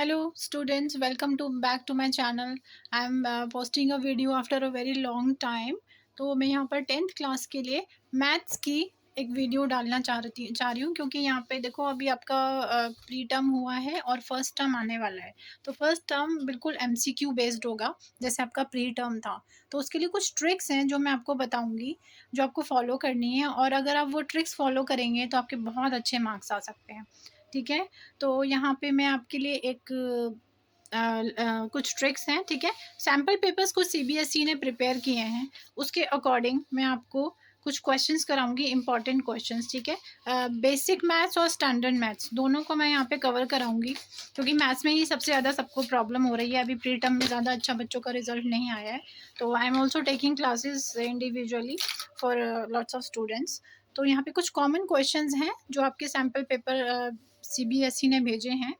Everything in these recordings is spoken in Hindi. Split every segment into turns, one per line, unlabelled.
Hello students, welcome to back to my channel. I am posting a video after a very long time. तो मैं यहाँ पर 10th क्लास के लिए मैथ्स की एक वीडियो डालना चाह रही हूँ क्योंकि यहाँ पे देखो अभी आपका प्री टर्म हुआ है और फर्स्ट टर्म आने वाला है। तो फर्स्ट टर्म बिल्कुल एमसीक्यू बेस्ड होगा जैसे आपका प्री टर्म था। तो उसके लिए कुछ ट्रिक्स हैं जो मैं आपको बताऊँगी, जो आपको फॉलो करनी है, और अगर आप वो ट्रिक्स फॉलो करेंगे तो आपके बहुत अच्छे मार्क्स आ सकते हैं। ठीक है? तो यहाँ पे मैं आपके लिए एक कुछ ट्रिक्स हैं, ठीक है? सैम्पल पेपर्स कुछ सीबीएसई ने प्रिपेयर किए हैं, उसके अकॉर्डिंग मैं आपको कुछ क्वेश्चंस कराऊँगी, इम्पोर्टेंट क्वेश्चंस, ठीक है? बेसिक मैथ्स और स्टैंडर्ड मैथ्स दोनों को मैं यहाँ पे कवर कराऊँगी क्योंकि मैथ्स में ही सबसे ज़्यादा सबको प्रॉब्लम हो रही है। अभी प्री टर्म में ज़्यादा अच्छा बच्चों का रिज़ल्ट नहीं आया है, तो I am also taking classes individually for lots of students. तो यहाँ पे कुछ कॉमन क्वेश्चंस हैं जो आपके सैम्पल पेपर सीबीएसई ने भेजे हैं।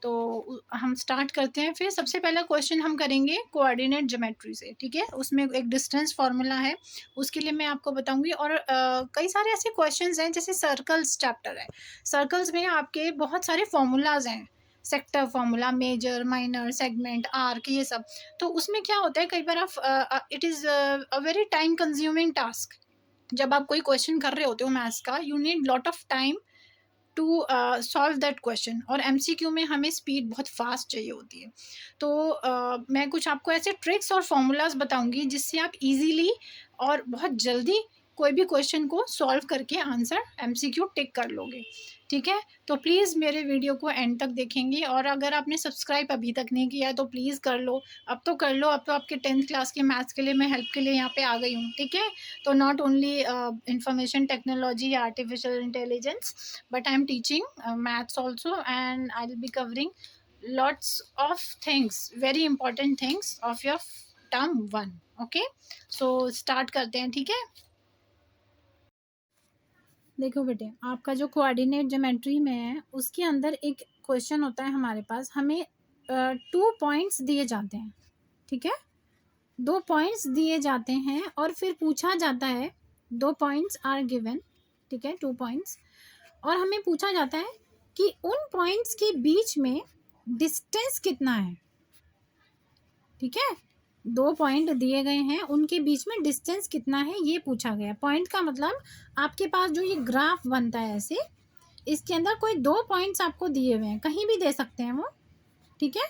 तो हम स्टार्ट करते हैं। फिर सबसे पहला क्वेश्चन हम करेंगे कोऑर्डिनेट ज्योमेट्री से, ठीक है? उसमें एक डिस्टेंस फार्मूला है, उसके लिए मैं आपको बताऊंगी। और कई सारे ऐसे क्वेश्चंस हैं, जैसे सर्कल्स चैप्टर है, सर्कल्स में आपके बहुत सारे फार्मूलाज हैं, sector formula, major, minor, segment, arc, ये सब। तो उसमें क्या होता है, कई बार आप it is a very time consuming task. जब आप कोई क्वेश्चन कर रहे होते हो मैथ्स का, you need lot of time to solve that question, और एमसीक्यू में हमें स्पीड बहुत फास्ट चाहिए होती है। तो मैं कुछ आपको ऐसे ट्रिक्स और फॉर्मूलाज बताऊंगी जिससे आप इजीली और बहुत जल्दी कोई भी क्वेश्चन को सॉल्व करके आंसर एमसीक्यू टिक कर लोगे, ठीक है? तो प्लीज़ मेरे वीडियो को एंड तक देखेंगे, और अगर आपने सब्सक्राइब अभी तक नहीं किया है तो प्लीज़ कर लो, अब तो कर लो। अब तो आपके 10th क्लास के मैथ्स के लिए मैं हेल्प के लिए यहाँ पे आ गई हूँ, ठीक है? तो नॉट ओनली इंफॉर्मेशन टेक्नोलॉजी या artificial intelligence, but I'm teaching maths also, and I'll be covering lots of things, very important things of your term 1. Okay, so start करते हैं, ठीक है? देखो बेटे, आपका जो कोऑर्डिनेट ज्योमेट्री में है उसके अंदर एक क्वेश्चन होता है हमारे पास। हमें 2 पॉइंट्स दिए जाते हैं, ठीक है? 2 पॉइंट्स दिए जाते हैं और फिर पूछा जाता है, 2 पॉइंट्स आर गिवन, ठीक है? 2 पॉइंट्स, और हमें पूछा जाता है कि उन पॉइंट्स के बीच में डिस्टेंस कितना है, ठीक है? 2 पॉइंट दिए गए हैं, उनके बीच में डिस्टेंस कितना है ये पूछा गया। पॉइंट का मतलब आपके पास जो ये ग्राफ बनता है ऐसे, इसके अंदर कोई 2 पॉइंट्स आपको दिए हुए हैं, कहीं भी दे सकते हैं वो, ठीक है?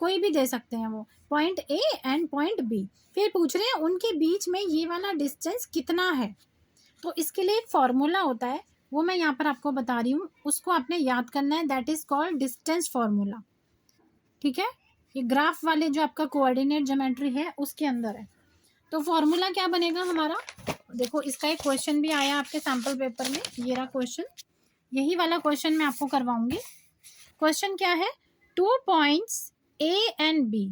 कोई भी दे सकते हैं वो, point A and point B. फिर पूछ रहे हैं उनके बीच में ये वाला डिस्टेंस कितना है। तो इसके लिए एक फॉर्मूला होता है, वो मैं यहाँ पर आपको बता रही हूँ, उसको आपने याद करना है। That is called distance formula, ठीक है? ये ग्राफ वाले जो आपका कोऑर्डिनेट ज्योमेट्री है उसके अंदर है। तो फॉर्मूला क्या बनेगा हमारा, देखो इसका एक क्वेश्चन भी आया आपके सैम्पल पेपर में, ये रहा क्वेश्चन, यही वाला क्वेश्चन मैं आपको करवाऊंगी। क्वेश्चन क्या है, 2 points A and B,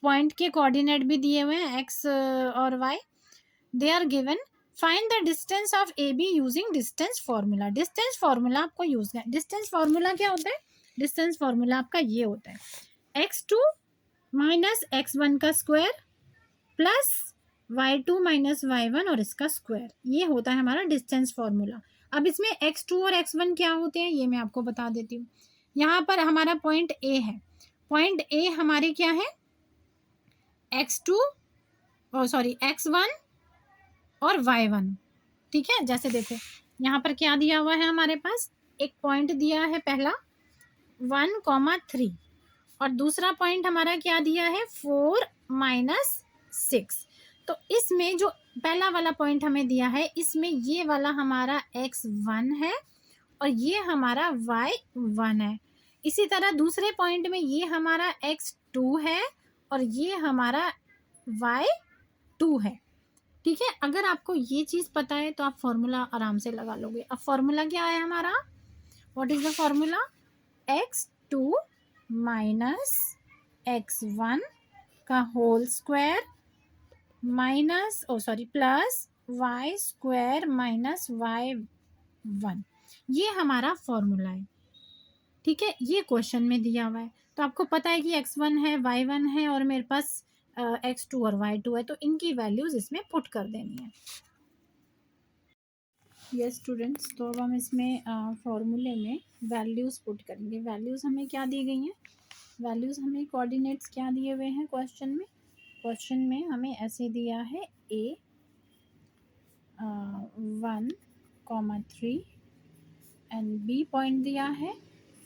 point के कोऑर्डिनेट भी दिए हुए हैं एक्स और Y, they are given, find the distance of A B using distance formula. Distance formula आपको यूज करना है। डिस्टेंस फॉर्मूला क्या होता है, डिस्टेंस फॉर्मूला आपका ये होता है, x2 माइनस x1 का square plus y2 minus y1 और इसका स्क्वायर, ये होता है हमारा डिस्टेंस फॉर्मूला। अब इसमें x2 और x1 क्या होते हैं ये मैं आपको बता देती हूँ। यहाँ पर हमारा पॉइंट ए है, पॉइंट ए हमारे क्या है, x2 और सॉरी x1 और y1, ठीक है? जैसे देखो यहाँ पर क्या दिया हुआ है हमारे पास, एक पॉइंट दिया है पहला 1,3, और दूसरा पॉइंट हमारा क्या दिया है 4 माइनस 6। तो इसमें जो पहला वाला पॉइंट हमें दिया है, इसमें ये वाला हमारा x1 है और ये हमारा y1 है। इसी तरह दूसरे पॉइंट में ये हमारा x2 है और ये हमारा y2 है, ठीक है? अगर आपको ये चीज़ पता है तो आप फॉर्मूला आराम से लगा लोगे। अब फॉर्मूला क्या है हमारा, what is the formula, x2 minus x1 का whole square minus plus y square minus y1, ये हमारा फॉर्मूला है, ठीक है? ये क्वेश्चन में दिया हुआ है। तो आपको पता है कि x1 है, y1 है और मेरे पास x2 और y2 है, तो इनकी वैल्यूज इसमें पुट कर देनी है। यस स्टूडेंट्स, तो अब हम इसमें फॉर्मूले में वैल्यूज पुट करेंगे। वैल्यूज हमें क्या दी गई हैं, वैल्यूज़ हमें कोऑर्डिनेट्स क्या दिए हुए हैं क्वेश्चन में हमें ऐसे दिया है a 1,3 एंड b पॉइंट दिया है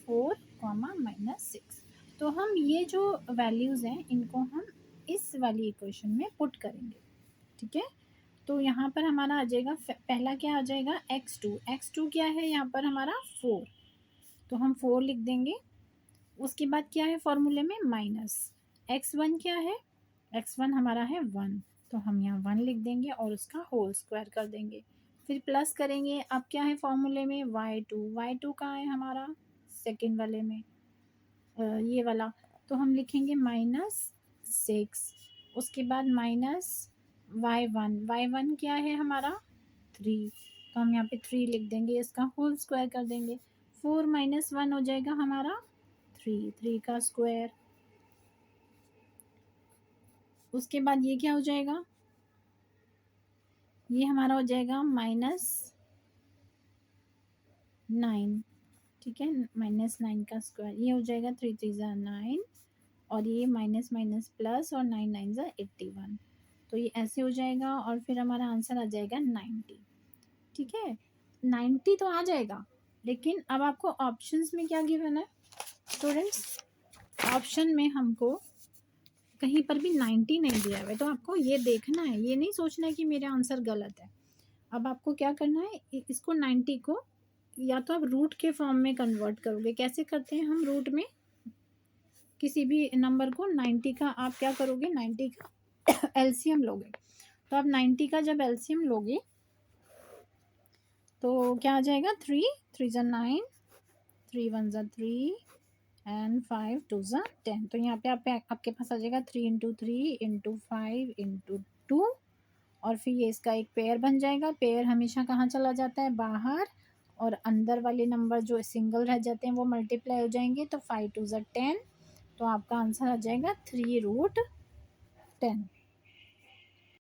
4, -6। तो हम ये जो वैल्यूज़ हैं इनको हम इस वाली इक्वेशन में पुट करेंगे, ठीक है। तो यहाँ पर हमारा आ जाएगा पहला क्या आ जाएगा x2 क्या है यहाँ पर हमारा 4, तो हम 4 लिख देंगे। उसके बाद क्या है फॉर्मूले में माइनस x1 क्या है, x1 हमारा है 1, तो हम यहाँ 1 लिख देंगे और उसका होल स्क्वायर कर देंगे। फिर प्लस करेंगे, अब क्या है फॉर्मूले में y2 कहाँ है हमारा सेकेंड वाले में ये वाला, तो हम लिखेंगे -6। उसके बाद माइनस y1 क्या है हमारा 3, तो हम यहाँ पे 3 लिख देंगे, इसका होल स्क्वायर कर देंगे। 4 - 1 हो जाएगा हमारा 3 का स्क्वायर। उसके बाद ये क्या हो जाएगा, ये हमारा हो जाएगा -9, ठीक है, -9 का स्क्वायर, ये हो जाएगा 3 3 ज़ा 9 और ये माइनस माइनस प्लस और 9 9 ज़ा 81, तो ये ऐसे हो जाएगा और फिर हमारा आंसर आ जाएगा 90, ठीक है। 90 तो आ जाएगा, लेकिन अब आपको ऑप्शंस में क्या गिवन है स्टूडेंट्स, ऑप्शन में हमको कहीं पर भी 90 नहीं दिया हुआ है, तो आपको ये देखना है, ये नहीं सोचना है कि मेरा आंसर गलत है। अब आपको क्या करना है, इसको 90 को या तो आप रूट के फॉर्म में कन्वर्ट करोगे। कैसे करते हैं हम रूट में किसी भी नंबर को 90 का आप क्या करोगे, 90 का एलसीएम लोगे, तो आप 90 का जब एलसीएम लोगे तो क्या आ जाएगा 3 3 ज़ा 9, 3 1 ज़ा 3 एंड 5 2 ज़ा 10, तो यहाँ पे आपके पास आ जाएगा 3 × 3 × 5 × 2 और फिर ये इसका एक पेयर बन जाएगा। पेयर हमेशा कहाँ चला जाता है, बाहर, और अंदर वाले नंबर जो सिंगल रह जाते हैं वो मल्टीप्लाई हो जाएंगे, तो 5 2 ज़ा 10, तो आपका आंसर आ जाएगा 3√10।